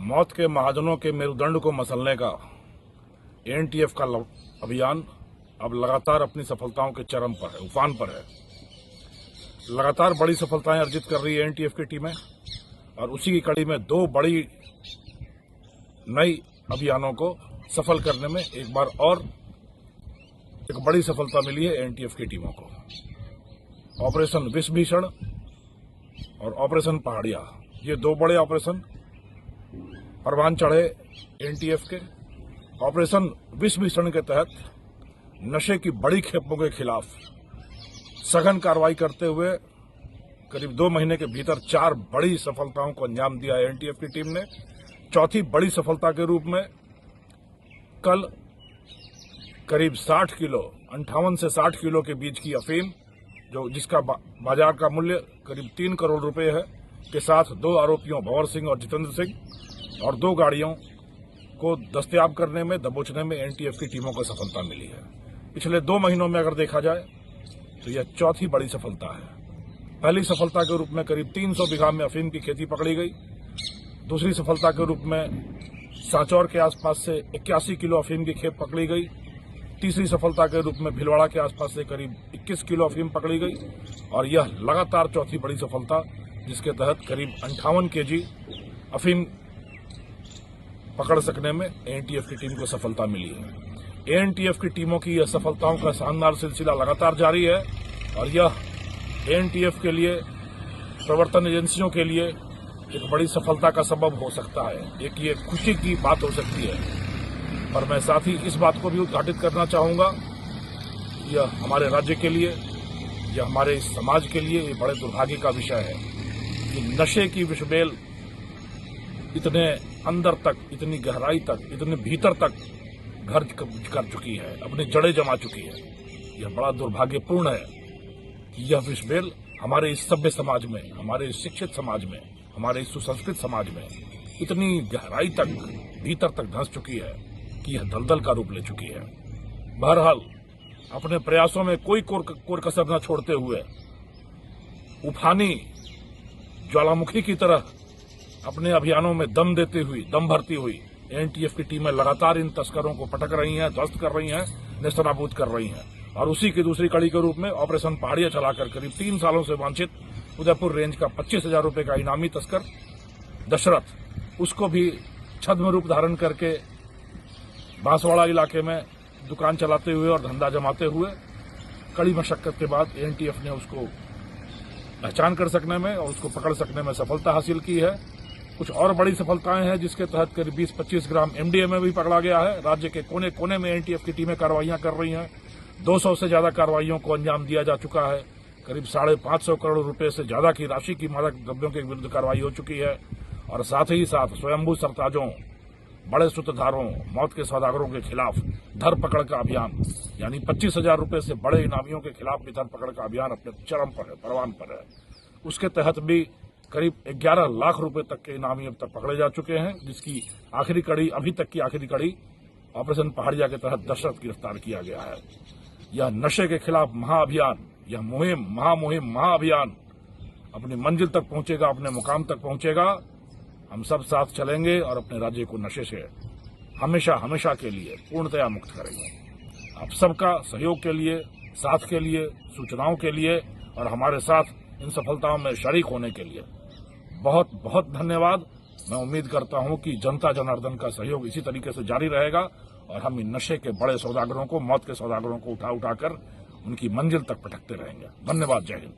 मौत के महाजनों के मेरुदंड को मसलने का एनटीएफ का अभियान अब लगातार अपनी सफलताओं के चरम पर है, उफान पर है। लगातार बड़ी सफलताएं अर्जित कर रही है एनटीएफ की टीमें और उसी की कड़ी में दो बड़ी नई अभियानों को सफल करने में एक बार और एक बड़ी सफलता मिली है एनटीएफ की टीमों को। ऑपरेशन विष भीषण और ऑपरेशन पहाड़िया, ये दो बड़े ऑपरेशन परवान चढ़े एनटीएफ के। ऑपरेशन विष भीषण के तहत नशे की बड़ी खेपों के खिलाफ सघन कार्रवाई करते हुए करीब 2 महीने के भीतर 4 बड़ी सफलताओं को अंजाम दिया है एनटीएफ की टीम ने। चौथी बड़ी सफलता के रूप में कल करीब 60 किलो 58 से 60 किलो के बीच की अफीम, जो जिसका बाजार का मूल्य करीब 3 करोड़ रुपए है, के साथ 2 आरोपियों भंवर सिंह और जितेंद्र सिंह और 2 गाड़ियों को दस्तयाब करने में, दबोचने में एनटीएफ की टीमों को सफलता मिली है। पिछले 2 महीनों में अगर देखा जाए तो यह चौथी बड़ी सफलता है। पहली सफलता के रूप में करीब 300 बीघा में अफीम की खेती पकड़ी गई। दूसरी सफलता के रूप में सांचौर के आसपास से 81 किलो अफीम की खेप पकड़ी गई। तीसरी सफलता के रूप में भीलवाड़ा के आसपास से करीब 21 किलो अफीम पकड़ी गई और यह लगातार चौथी बड़ी सफलता, जिसके तहत करीब 58 केजी अफीम पकड़ सकने में एनटीएफ की टीम को सफलता मिली है। एनटीएफ की टीमों की यह सफलताओं का शानदार सिलसिला लगातार जारी है और यह एनटीएफ के लिए, प्रवर्तन एजेंसियों के लिए एक बड़ी सफलता का सबब हो सकता है। एक ये खुशी की बात हो सकती है। पर मैं साथ ही इस बात को भी उद्घाटित करना चाहूंगा, यह हमारे राज्य के लिए, यह हमारे इस समाज के लिए ये बड़े दुर्भाग्य का विषय है कि नशे की विषबेल इतने अंदर तक, इतनी गहराई तक, इतने भीतर तक घर कर चुकी है, अपनी जड़ें जमा चुकी है। यह बड़ा दुर्भाग्यपूर्ण है कि यह विषबेल हमारे इस सभ्य समाज में, हमारे इस शिक्षित समाज में, हमारे इस सुसंस्कृत समाज में इतनी गहराई तक, भीतर तक धंस चुकी है कि यह दलदल का रूप ले चुकी है। बहरहाल अपने प्रयासों में कोई कोर कसर न छोड़ते हुए, उफानी ज्वालामुखी की तरह अपने अभियानों में दम देती हुई, दम भरती हुई एनटीएफ की टीमें लगातार इन तस्करों को पटक रही हैं, ध्वस्त कर रही हैं, नेस्तनाबूद कर रही हैं। और उसी की दूसरी कड़ी के रूप में ऑपरेशन पहाड़िया चलाकर करीब 3 सालों से वांछित उदयपुर रेंज का 25,000 रुपए का इनामी तस्कर दशरथ, उसको भी छद्म रूप धारण करके बांसवाड़ा इलाके में दुकान चलाते हुए और धंधा जमाते हुए कड़ी मशक्कत के बाद एनटीएफ ने उसको पहचान कर सकने में और उसको पकड़ सकने में सफलता हासिल की है। कुछ और बड़ी सफलताएं हैं जिसके तहत करीब 20-25 ग्राम एमडीएमए भी पकड़ा गया है। राज्य के कोने कोने में एनटीएफ की टीमें कार्रवाइयां कर रही हैं। 200 से ज्यादा कार्रवाइयों को अंजाम दिया जा चुका है। करीब 550 करोड़ रुपए से ज्यादा की राशि की मादक द्रव्यों के विरुद्ध कार्रवाई हो चुकी है और साथ ही साथ स्वयंभू सरताजों, बड़े सूत्रधारों, मौत के सौदागरों के खिलाफ धरपकड़ का अभियान, यानी 25,000 रुपए से बड़े इनामियों के खिलाफ भी धरपकड़ का अभियान अपने चरम पर है, परवान पर है। उसके तहत भी करीब 11 लाख रुपए तक के इनामी अब तक पकड़े जा चुके हैं, जिसकी आखिरी कड़ी, अभी तक की आखिरी कड़ी ऑपरेशन पहाड़िया के तहत दशरथ गिरफ्तार किया गया है। यह नशे के खिलाफ महाअभियान, यह महाअभियान अपनी मंजिल तक पहुंचेगा, अपने मुकाम तक पहुंचेगा। हम सब साथ चलेंगे और अपने राज्य को नशे से हमेशा हमेशा के लिए पूर्णतया मुक्त करेंगे। आप सबका सहयोग के लिए, साथ के लिए, सूचनाओं के लिए और हमारे साथ इन सफलताओं में शरीक होने के लिए बहुत बहुत धन्यवाद। मैं उम्मीद करता हूं कि जनता जनार्दन का सहयोग इसी तरीके से जारी रहेगा और हम इन नशे के बड़े सौदागरों को, मौत के सौदागरों को उठाकर उनकी मंजिल तक पटकते रहेंगे। धन्यवाद। जय हिंद।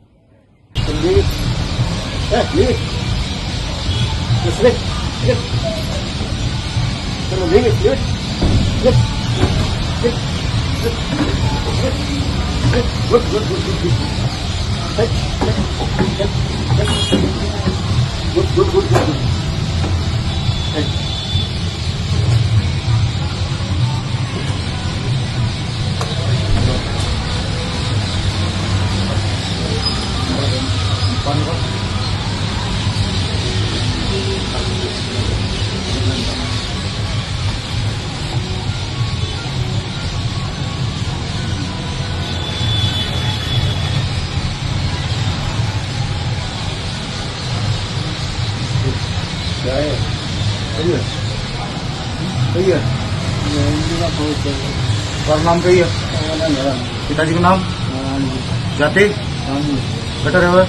सही है, सही है। तुम्हारा नाम कही है? पिताजी का नाम? जाति? बेटा रहे हुए?